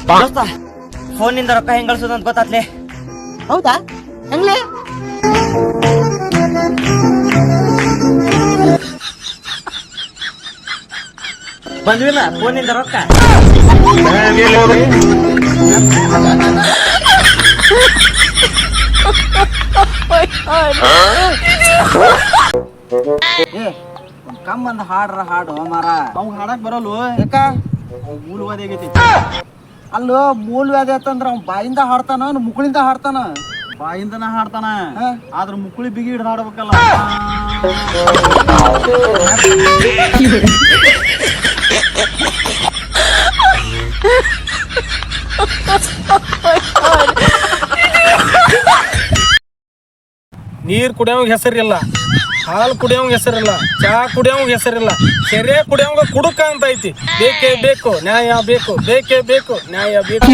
ದೋಸ್ತ ಫೋನಿಂದ ರೊಕ್ಕ ಹೆಂಗ್ ಗಳಿಸೋದು ಅಂತ ಗೊತ್ತಾತ್ಲೆ. ಹೌದಾ ಹೆಂಗ್ಲೆ? ಬಂದ್ವಿಲ್ಲ ಫೋನಿಂದ ರೊಕ್ಕ. ಕಮ್ಮಂದ ಹಾಡ್ರ ಹಾಡು ಮಾರ. ಅವ್ ಹಾಡಕ್ ಬರಲ್ವ? ಯಾಕ? ಮೂಲವಾದಿ ಆಗೈತಿ. ಅಲ್ಲೋ ಮೂಲವ್ಯಾಧಿ ಆತಂದ್ರ ಅವ್ನ ಬಾಯಿಂದ ಹಾಡ್ತಾನ ಮುಕ್ಕಳಿಂದ ಹಾಡ್ತಾನ? ಬಾಯಿಂದನ ಹಾಡ್ತಾನ, ಆದ್ರ ಮುಕ್ಕಳಿ ಬಿಗಿ ಹಿಡ್ದು ಹಾಡ್ಬೇಕಲ್ಲ. ನೀರ್ ಕುಡಿಯೋಂಗ ಹೆಸರಿಲ್ಲ, ಹಾಲು ಕುಡಿಯೋಂಗ ಹೆಸರಿಲ್ಲ, ಚಹಾ ಕುಡಿಯೋಂಗ ಹೆಸರಿಲ್ಲ, ಕೆರೆ ಕುಡಿಯೋಂಗ ಕುಡುಕ ಅಂತ ಐತಿ. ಬೇಕೇ ಬೇಕು ನ್ಯಾಯ ಬೇಕು, ಬೇಕೇ ಬೇಕು ನ್ಯಾಯ ಬೇಕು.